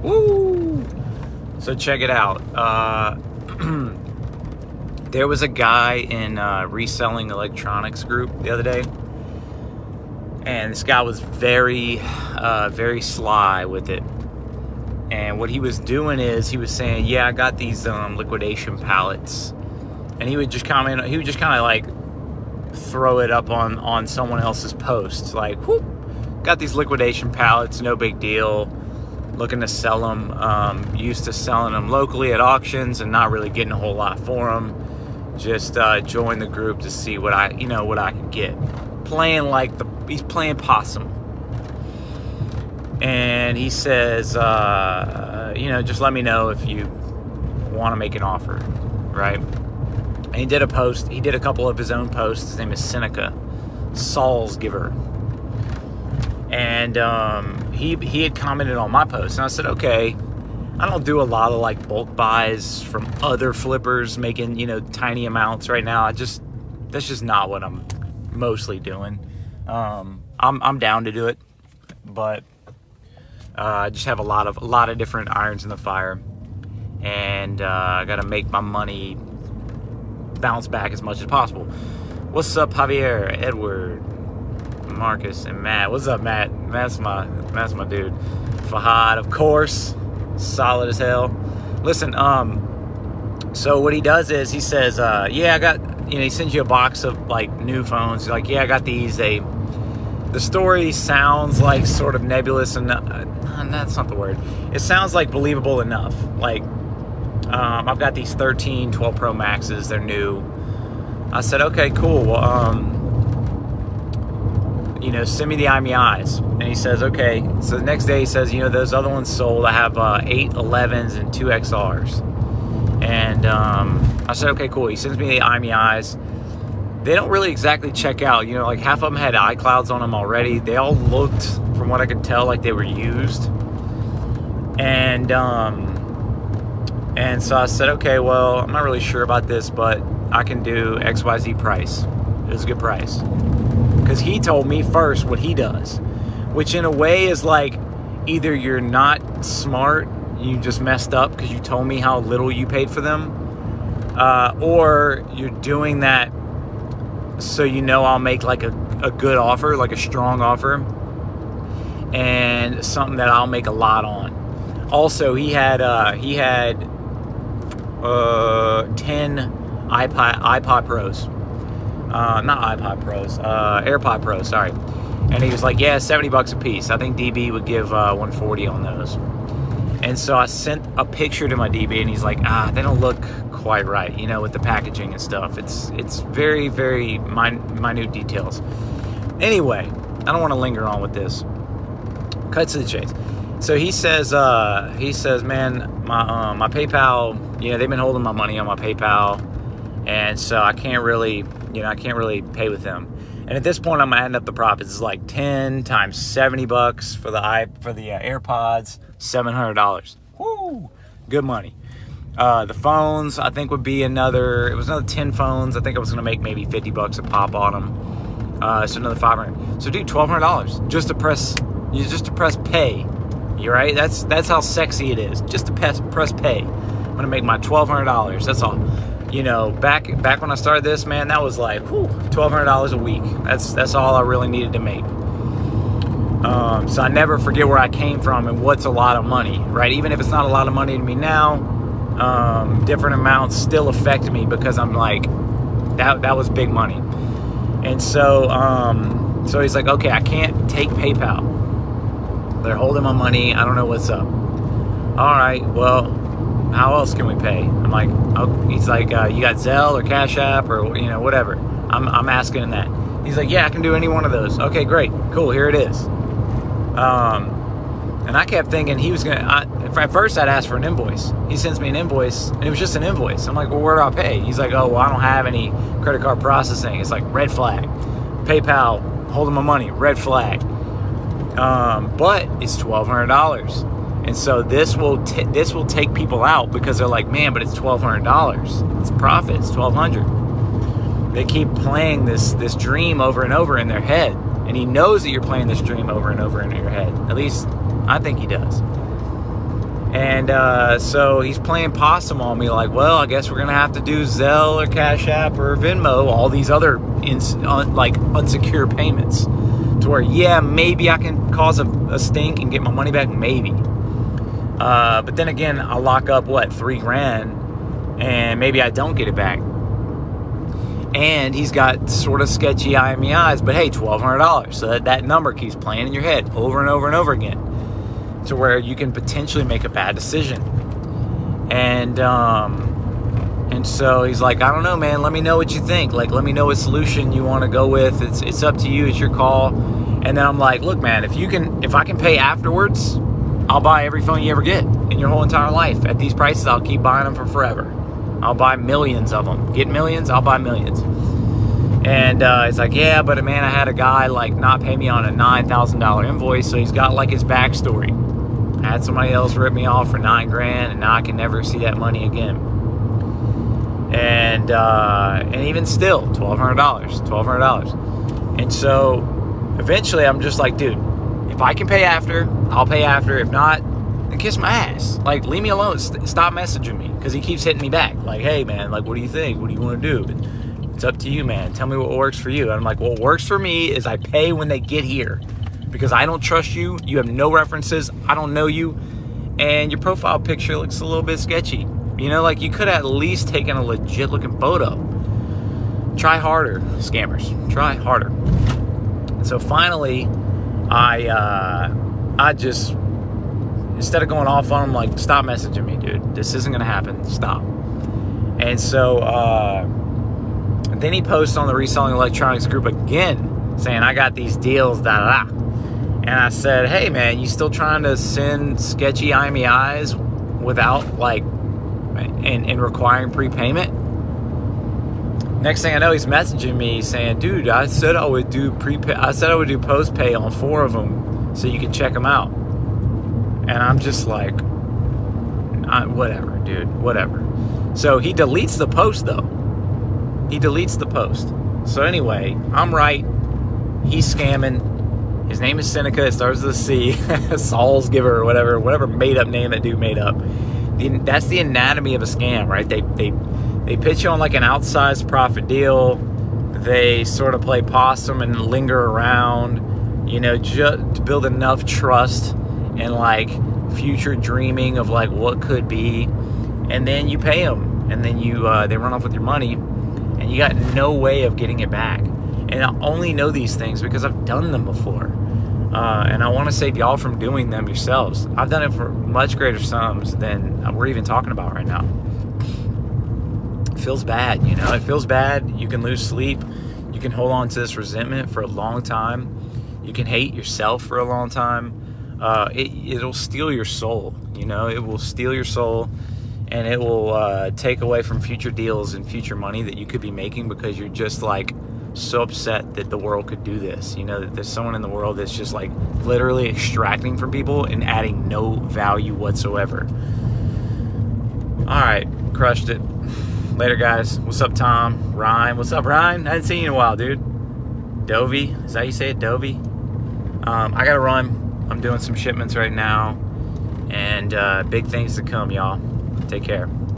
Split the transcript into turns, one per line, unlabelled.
Woo! So check it out. There was a guy in Reselling Electronics group the other day, and this guy was very sly with it. And what he was doing is he was saying, "Yeah, I got these liquidation pallets," and he would just comment. He would just kind of like throw it up on someone else's post, like, "Whoop, got these liquidation pallets, no big deal. Looking to sell them. Used to selling them locally at auctions and not really getting a whole lot for them. Just joined the group to see what I could get. Playing like he's playing possum." And he says, just let me know if you want to make an offer, right? And he did a post. He did a couple of his own posts. His name is Seneca Salzgiver. And he had commented on my post, and I said, okay, I don't do a lot of like bulk buys from other flippers making, tiny amounts right now. That's just not what I'm mostly doing. I'm down to do it, but I just have a lot of different irons in the fire, and I got to make my money bounce back as much as possible. What's up, Javier, Edward, Marcus, and Matt? What's up, Matt? That's my dude. Fahad, of course, solid as hell. Listen, so what he does is he says, yeah, I got, he sends you a box of like new phones. He's like, yeah, I got these. The story sounds like sort of nebulous, and that's not the word. It sounds like believable enough. Like, I've got these 13, 12 Pro Maxes. They're new. I said, okay, cool. Well, send me the IMEIs. And he says, okay. So the next day he says, those other ones sold. I have 8 11s and 2 XRs. And I said, okay, cool. He sends me the IMEIs. They don't really exactly check out. Like half of them had iClouds on them already. They all looked, from what I could tell, like they were used. And so I said, okay, well, I'm not really sure about this, but I can do XYZ price. It was a good price. Because he told me first what he does, which in a way is like, either you're not smart, you just messed up because you told me how little you paid for them, or you're doing that so I'll make like a good offer, like a strong offer, and something that I'll make a lot on. Also, he had 10 iPod Pros. Not iPod Pros, AirPod Pros, sorry. And he was like, yeah, $70 a piece. I think DB would give $140 on those. And so I sent a picture to my DB, and he's like, they don't look quite right, with the packaging and stuff. It's very, very minute details. Anyway, I don't want to linger on with this. Cut to the chase. So he says, man, my PayPal, they've been holding my money on my PayPal, and so I can't really pay with them. And at this point, I'm adding up the profits. It's like 10 times $70 for the AirPods, $700. Woo, good money. The phones, I think, would be another 10 phones. I think I was gonna make maybe $50 a pop on them. So another $500. So dude, $1,200 just to press pay. You right? That's how sexy it is. Just to press pay. I'm gonna make my $1,200. That's all. Back when I started this, man, that was like $1,200 a week. That's all I really needed to make. So I never forget where I came from and what's a lot of money, right? Even if it's not a lot of money to me now, different amounts still affect me because I'm like, that was big money. And so he's like, okay, I can't take PayPal. They're holding my money. I don't know what's up. All right, well, how else can we pay? I'm like, oh, he's like, you got Zelle or Cash App or whatever. I'm asking that. He's like, yeah, I can do any one of those. Okay, great, cool. Here it is. And I kept thinking he was gonna. At first, I'd ask for an invoice. He sends me an invoice, and it was just an invoice. I'm like, well, where do I pay? He's like, oh, well, I don't have any credit card processing. It's like red flag. PayPal holding my money, red flag. But it's $1,200. And so this will take people out because they're like, man, but it's $1,200. It's profit. It's $1,200. They keep playing this dream over and over in their head, and he knows that you're playing this dream over and over in your head. At least I think he does. And so he's playing possum on me, like, well, I guess we're going to have to do Zelle or Cash App or Venmo, all these other unsecured payments, to where, yeah, maybe I can cause a stink and get my money back, maybe. But then again, I'll lock up, $3,000, and maybe I don't get it back. And he's got sort of sketchy IMEIs, but hey, $1,200. So that number keeps playing in your head over and over and over again, to where you can potentially make a bad decision. And so he's like, I don't know, man, let me know what you think. Like, let me know what solution you want to go with. It's up to you, it's your call. And then I'm like, look, man, if I can pay afterwards, I'll buy every phone you ever get in your whole entire life. At these prices, I'll keep buying them for forever. I'll buy millions of them. Get millions, I'll buy millions. And it's like, yeah, but man, I had a guy not pay me on a $9,000 invoice, so he's got his backstory. I had somebody else rip me off for $9,000, and now I can never see that money again. And even still, $1,200. And so eventually, I'm just like, dude, if I can pay after, I'll pay after. If not, then kiss my ass. Leave me alone. Stop messaging me, because he keeps hitting me back. Hey, man, what do you think? What do you want to do? It's up to you, man. Tell me what works for you. And I'm like, what works for me is I pay when they get here, because I don't trust you. You have no references. I don't know you. And your profile picture looks a little bit sketchy. You could have at least taken a legit looking photo. Try harder, scammers. Try harder. And so finally, I just, instead of going off on him, stop messaging me, dude. This isn't going to happen. Stop. And so then he posts on the Reselling Electronics group again, saying, I got these deals, da da da. And I said, hey, man, you still trying to send sketchy IMEIs without, and requiring prepayment? Next thing I know, he's messaging me saying, dude, I said I would do post pay on 4 of them so you can check them out. And I'm just like, whatever, dude, whatever. So he deletes the post, though. He deletes the post. So anyway, I'm right. He's scamming. His name is Seneca. It starts with a C. Saul's Giver or whatever made-up name that dude made up. That's the anatomy of a scam, right? They pitch you on an outsized profit deal. They sort of play possum and linger around, just to build enough trust and future dreaming of what could be. And then you pay them, and then they run off with your money, and you got no way of getting it back. And I only know these things because I've done them before. And I want to save y'all from doing them yourselves. I've done it for much greater sums than we're even talking about right now. It feels bad, It feels bad. You can lose sleep. You can hold on to this resentment for a long time. You can hate yourself for a long time. It'll steal your soul, It will steal your soul. And it will take away from future deals and future money that you could be making, because you're just so upset that the world could do this. That there's someone in the world that's just literally extracting from people and adding no value whatsoever. All right, crushed it. Later, guys. What's up, Tom? Ryan. What's up, Ryan? I hadn't seen you in a while, dude. Dovey. Is that how you say it? Dovey? I gotta run. I'm doing some shipments right now. And big things to come, y'all. Take care.